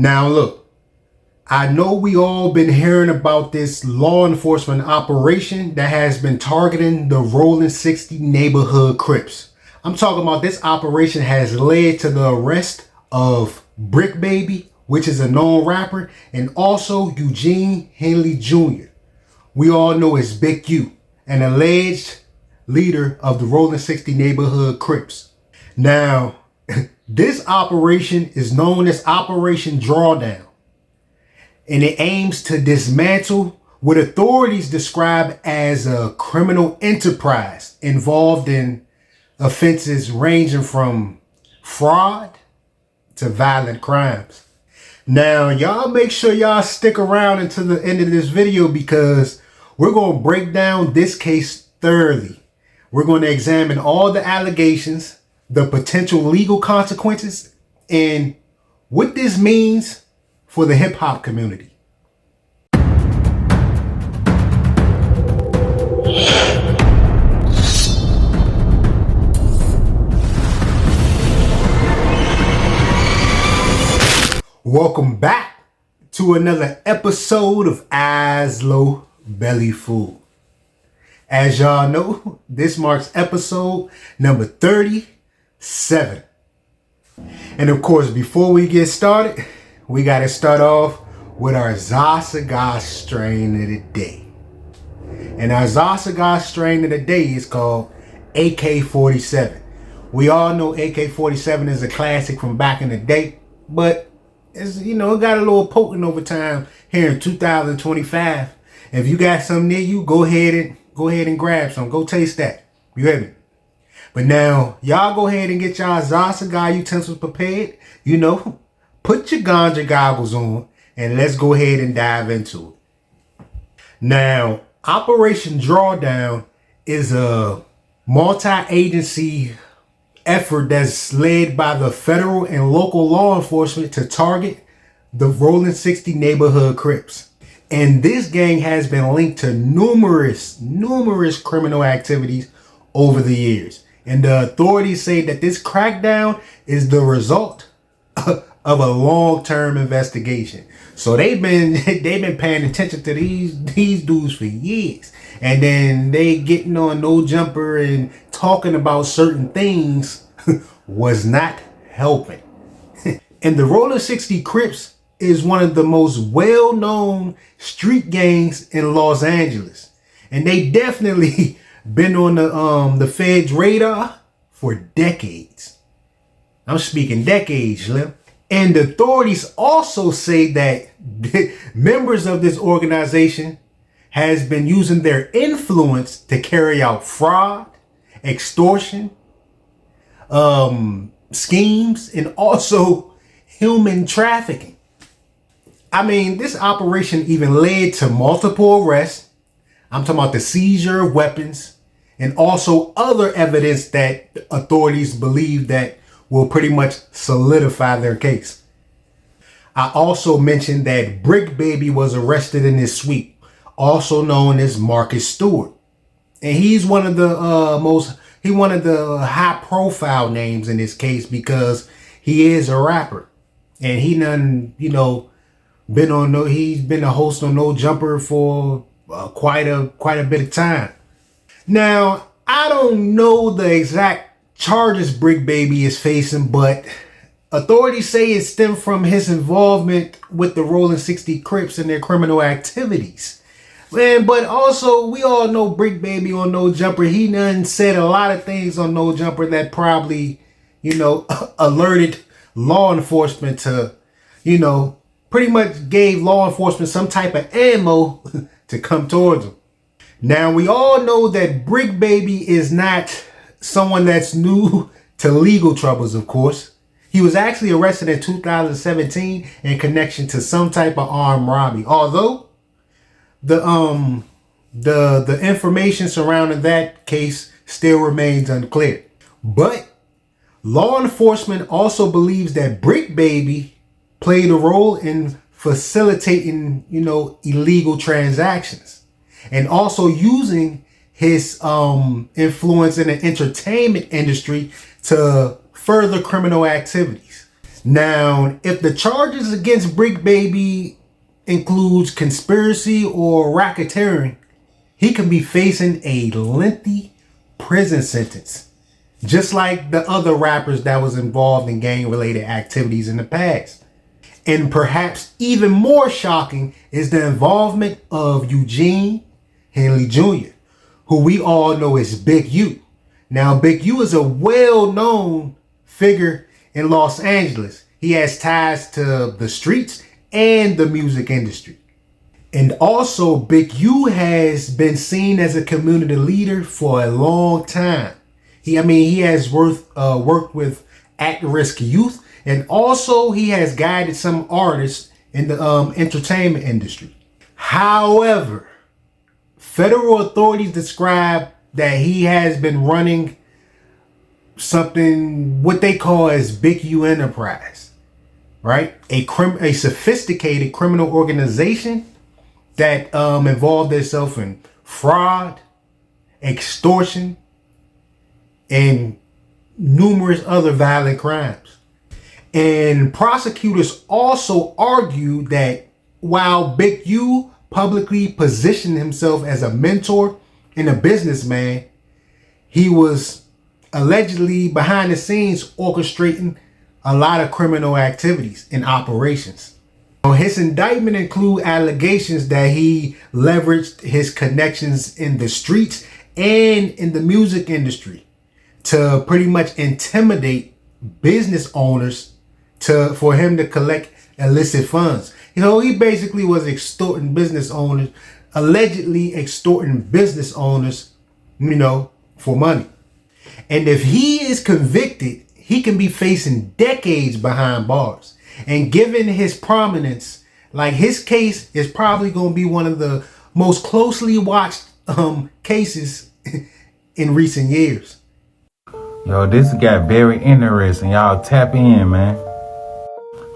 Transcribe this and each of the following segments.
Now look, I know we all been hearing about this law enforcement operation that has been targeting the Rollin 60 Neighborhood Crips. I'm talking about this operation has led to the arrest of Bric Baby, which is a known rapper, and also Eugene Henley Jr. We all know as Big U, an alleged leader of the Rollin 60 Neighborhood Crips. Now, this operation is known as Operation Drawdown, and it aims to dismantle what authorities describe as a criminal enterprise involved in offenses ranging from fraud to violent crimes. Now, y'all make sure y'all stick around until the end of this video because we're going to break down this case thoroughly. We're going to examine all the allegations, the potential legal consequences, and what this means for the hip hop community. Welcome back to another episode of Eyes Low, Belly Full. As y'all know, this marks episode number 37. And of course, before we get started, we got to start off with our Zasaga strain of the day. And our Zasaga strain of the day is called AK-47. We all know AK-47 is a classic from back in the day, but it's, it got a little potent over time here in 2025. If you got something near you, go ahead and grab some. Go taste that. You hear me? But now, y'all go ahead and get y'all Zasaga utensils prepared. Put your ganja goggles on, and let's go ahead and dive into it. Now, Operation Drawdown is a multi-agency effort that's led by the federal and local law enforcement to target the Rollin 60 Neighborhood Crips. And this gang has been linked to numerous criminal activities over the years. And the authorities say that this crackdown is the result of a long-term investigation. So they've been paying attention to these dudes for years. And then they getting on No Jumper and talking about certain things was not helping. And the Rollin 60 Crips is one of the most well-known street gangs in Los Angeles. And they definitely been on the Fed's radar for decades. I'm speaking decades, Slim. And the authorities also say that members of this organization has been using their influence to carry out fraud, extortion, schemes, and also human trafficking. I mean, this operation even led to multiple arrests. I'm talking about the seizure of weapons and also other evidence that authorities believe that will pretty much solidify their case. I also mentioned that Bric Baby was arrested in this sweep, also known as Marcus Stewart. And he's one of the high profile names in this case because he is a rapper. And he's been a host on No Jumper for quite a bit of time. Now, I don't know the exact charges Bric Baby is facing, but authorities say it stemmed from his involvement with the Rollin 60 Crips and their criminal activities. Man, but also we all know Bric Baby on No Jumper. He done said a lot of things on No Jumper that probably, alerted law enforcement to, pretty much gave law enforcement some type of ammo to come towards him. Now, we all know that Bric Baby is not someone that's new to legal troubles, of course. He was actually arrested in 2017 in connection to some type of armed robbery. Although the information surrounding that case still remains unclear. But law enforcement also believes that Bric Baby played a role in facilitating, illegal transactions and also using his influence in the entertainment industry to further criminal activities. Now, if the charges against Bric Baby includes conspiracy or racketeering, he can be facing a lengthy prison sentence, just like the other rappers that was involved in gang-related activities in the past. And perhaps even more shocking is the involvement of Eugene Henley Jr., who we all know as Big U. Now, Big U is a well-known figure in Los Angeles. He has ties to the streets and the music industry. And also, Big U has been seen as a community leader for a long time. He has worked with at-risk youth, and also he has guided some artists in the entertainment industry. However, federal authorities describe that he has been running what they call as Big U Enterprise, right? A sophisticated criminal organization that involved itself in fraud, extortion, and numerous other violent crimes. And prosecutors also argue that while Big U publicly positioned himself as a mentor and a businessman, he was allegedly behind the scenes orchestrating a lot of criminal activities and operations. His indictment include allegations that he leveraged his connections in the streets and in the music industry to pretty much intimidate business owners for him to collect illicit funds. He basically was extorting business owners, allegedly extorting business owners, for money. And if he is convicted, he can be facing decades behind bars. And given his prominence, his case is probably going to be one of the most closely watched cases in recent years. Yo, this got very interesting. Y'all tap in, man.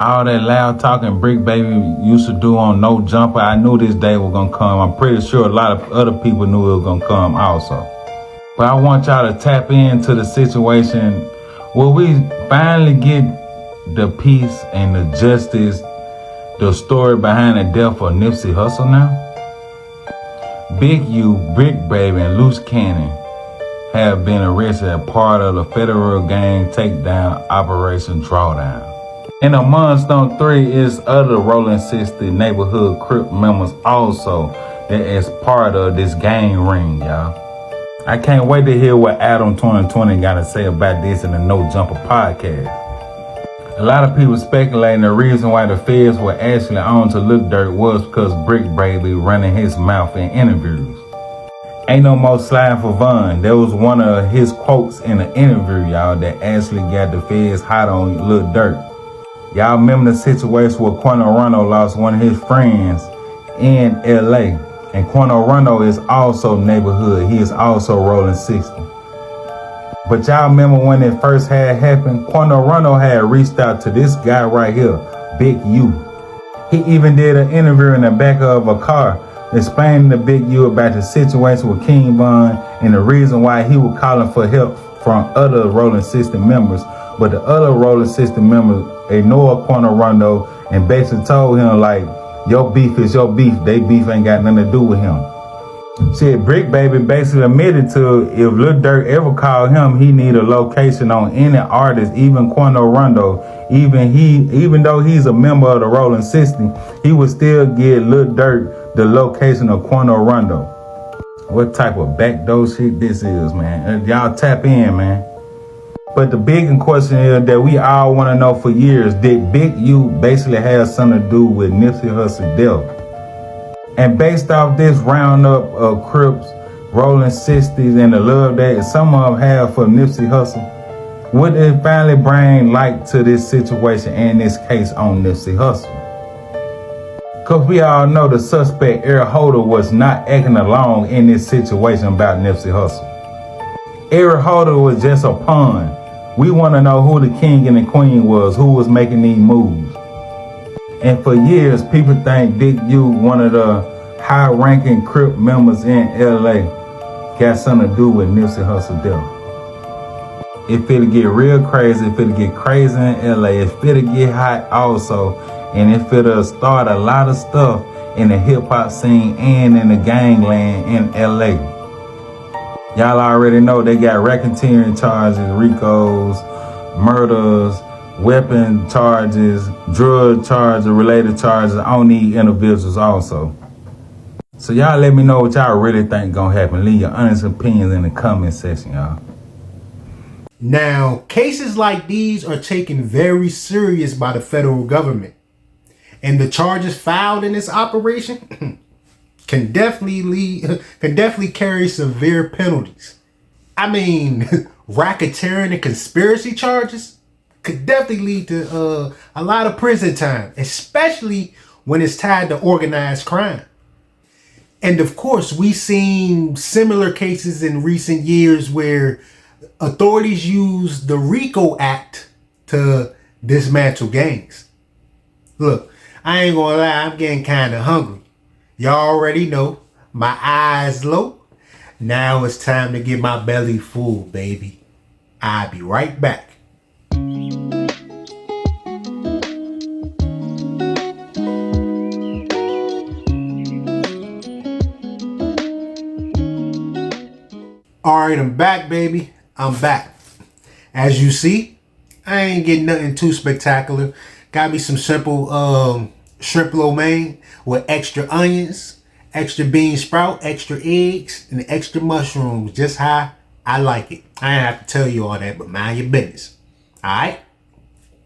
All that loud talking Bric Baby used to do on No Jumper, I knew this day was going to come. I'm pretty sure a lot of other people knew it was going to come also. But I want y'all to tap into the situation where we finally get the peace and the justice, the story behind the death of Nipsey Hussle now. Big U, Bric Baby, and Loose Cannon have been arrested as part of the federal gang takedown Operation Drawdown. And amongst them three is other Rollin 60 Neighborhood Crip members also that is part of this gang ring, y'all. I can't wait to hear what Adam 2020 got to say about this in the No Jumper podcast. A lot of people speculating the reason why the feds were actually on to Lil Durk was because Bric Baby running his mouth in interviews. Ain't no more sliding for Von. That was one of his quotes in an interview, y'all, that actually got the feds hot on Lil Durk. Y'all remember the situation where Quando Rondo lost one of his friends in LA. And Quando Rondo is also neighborhood. He is also Rollin 60. But y'all remember when it first had happened? Quando Rondo had reached out to this guy right here, Big U. He even did an interview in the back of a car explaining to Big U about the situation with King Von and the reason why he was calling for help from other Rollin 60 members. But the other Rollin 60 members ignored Quando Rondo and basically told him your beef is your beef. They beef ain't got nothing to do with him. Shit, Bric Baby basically admitted to if Lil Durk ever called him, he need a location on any artist, even Quando Rondo. Even though he's a member of the Rollin 60, he would still give Lil Durk the location of Quando Rondo. What type of backdoor shit this is, man? Y'all tap in, man. But the big question is that we all want to know for years, did Big U basically have something to do with Nipsey Hussle's death? And based off this roundup of Crips, Rollin 60s, and the love that some of them have for Nipsey Hussle, would it finally bring light to this situation and this case on Nipsey Hussle? Because we all know the suspect, Eric Holder, was not acting alone in this situation about Nipsey Hussle. Eric Holder was just a pawn. We want to know who the king and the queen was, who was making these moves. And for years, people think Big U, one of the high-ranking Crip members in LA, got something to do with Nipsey Hussle's death. it finna get real crazy. It finna get crazy in LA. It finna get hot also. And it finna start a lot of stuff in the hip hop scene and in the gangland in LA. Y'all already know they got racketeering charges, RICOs, murders, weapon charges, drug charges, related charges on these individuals also. So y'all let me know what y'all really think gonna happen. Leave your honest opinions in the comment section, y'all. Now, cases like these are taken very serious by the federal government. And the charges filed in this operation can definitely carry severe penalties. I mean, racketeering and conspiracy charges could definitely lead to a lot of prison time, especially when it's tied to organized crime. And of course, we've seen similar cases in recent years where authorities use the RICO Act to dismantle gangs. Look, I ain't gonna lie, I'm getting kind of hungry. Y'all already know, my eyes low. Now it's time to get my belly full, baby. I'll be right back. Alright, I'm back, baby. I'm back. As you see, I ain't getting nothing too spectacular. Got me some simple shrimp lo mein with extra onions, extra bean sprout, extra eggs, and extra mushrooms. Just how I like it. I ain't have to tell you all that, but mind your business. Alright?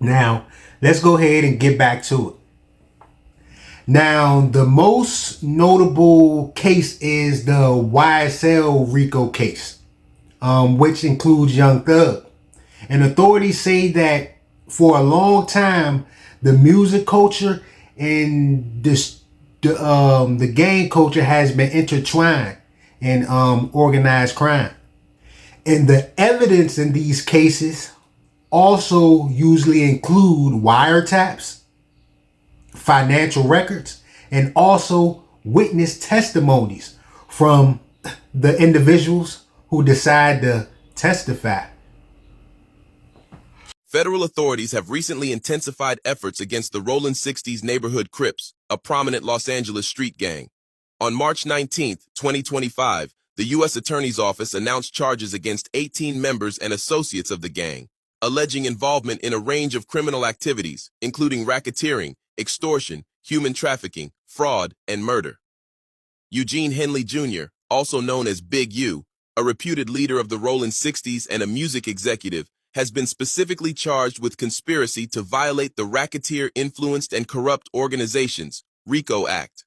Now, let's go ahead and get back to it. Now, the most notable case is the YSL RICO case, which includes Young Thug. And authorities say that for a long time, the music culture and the gang culture has been intertwined in organized crime. And the evidence in these cases also usually include wiretaps, financial records, and also witness testimonies from the individuals who decide to testify. Federal authorities have recently intensified efforts against the Rollin 60's Neighborhood Crips, a prominent Los Angeles street gang. On March 19, 2025, the U.S. Attorney's Office announced charges against 18 members and associates of the gang, alleging involvement in a range of criminal activities, including racketeering, extortion, human trafficking, fraud, and murder. Eugene Henley Jr., also known as Big U, a reputed leader of the Rollin 60's and a music executive, has been specifically charged with conspiracy to violate the Racketeer Influenced and Corrupt Organizations, RICO Act.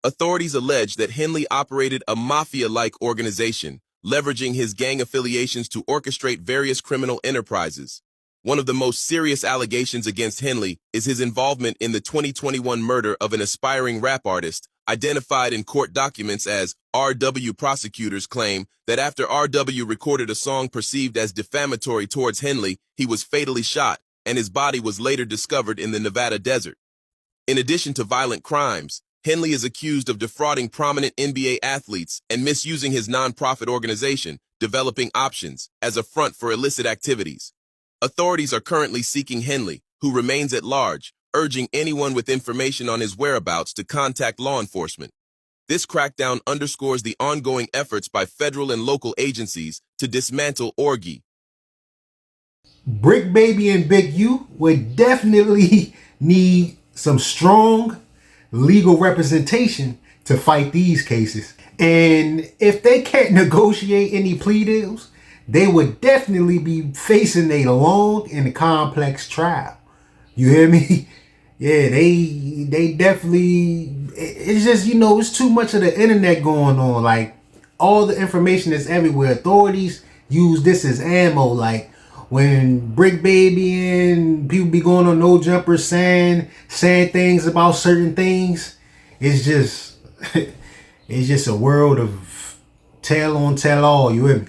Authorities allege that Henley operated a mafia-like organization, leveraging his gang affiliations to orchestrate various criminal enterprises. One of the most serious allegations against Henley is his involvement in the 2021 murder of an aspiring rap artist, identified in court documents as RW. Prosecutors claim that after RW recorded a song perceived as defamatory towards Henley, he was fatally shot, and his body was later discovered in the Nevada desert. In addition to violent crimes, Henley is accused of defrauding prominent NBA athletes and misusing his nonprofit organization, Developing Options, as a front for illicit activities. Authorities are currently seeking Henley, who remains at large, urging anyone with information on his whereabouts to contact law enforcement. This crackdown underscores the ongoing efforts by federal and local agencies to dismantle orgy. Bric Baby and Big U would definitely need some strong legal representation to fight these cases. And if they can't negotiate any plea deals, they would definitely be facing a long and complex trial. You hear me? Yeah, they definitely, it's just, it's too much of the internet going on. Like, all the information is everywhere. Authorities use this as ammo. Like, when Bric Baby and people be going on No Jumper saying things about certain things, it's just a world of tell on tell all. You hear me?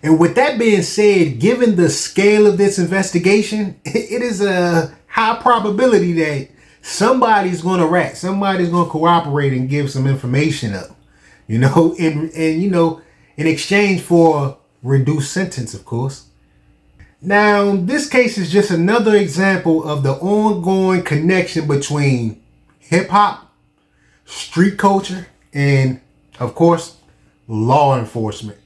And with that being said, given the scale of this investigation, it is a high probability that somebody's going to rat, somebody's going to cooperate and give some information up, in exchange for reduced sentence, of course. Now, this case is just another example of the ongoing connection between hip hop, street culture, and, of course, law enforcement.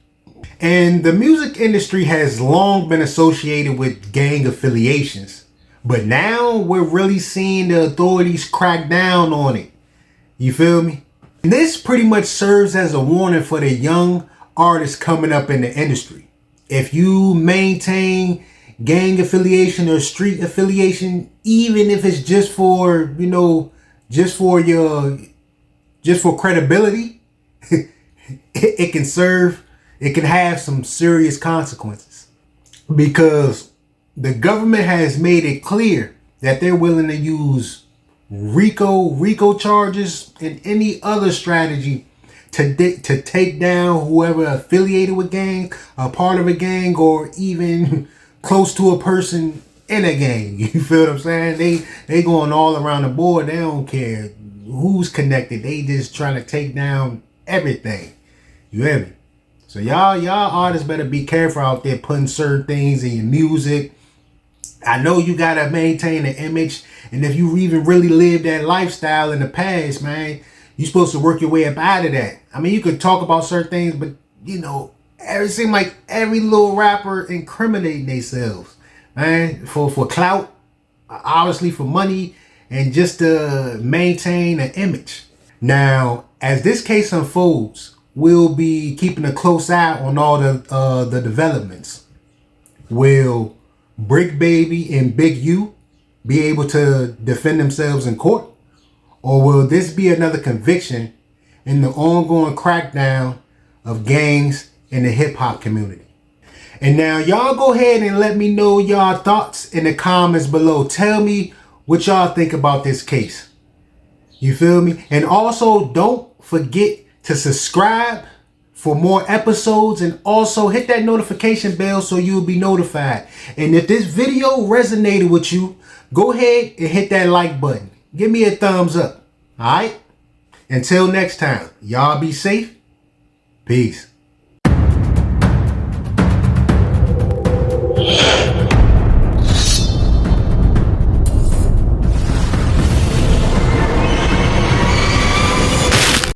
And the music industry has long been associated with gang affiliations, but now we're really seeing the authorities crack down on it. You feel me? And this pretty much serves as a warning for the young artists coming up in the industry. If you maintain gang affiliation or street affiliation, even if it's just for, just for credibility, it can have some serious consequences, because the government has made it clear that they're willing to use RICO charges and any other strategy to take down whoever affiliated with gang, a part of a gang, or even close to a person in a gang. You feel what I'm saying? They going all around the board. They don't care who's connected. They just trying to take down everything. You hear me? So y'all artists better be careful out there putting certain things in your music. I know you gotta maintain an image, and if you even really lived that lifestyle in the past, man, you're supposed to work your way up out of that. I mean, you could talk about certain things, but it seems like every little rapper incriminating themselves, man, for clout, obviously for money, and just to maintain an image. Now, as this case unfolds, we'll be keeping a close eye on all the developments. Will Bric Baby and Big U be able to defend themselves in court? Or will this be another conviction in the ongoing crackdown of gangs in the hip hop community? And now y'all go ahead and let me know y'all thoughts in the comments below. Tell me what y'all think about this case. You feel me? And also, don't forget to subscribe for more episodes, and also hit that notification bell so you'll be notified. And if this video resonated with you, go ahead and hit that like button. Give me a thumbs up. All right? Until next time, y'all be safe. Peace.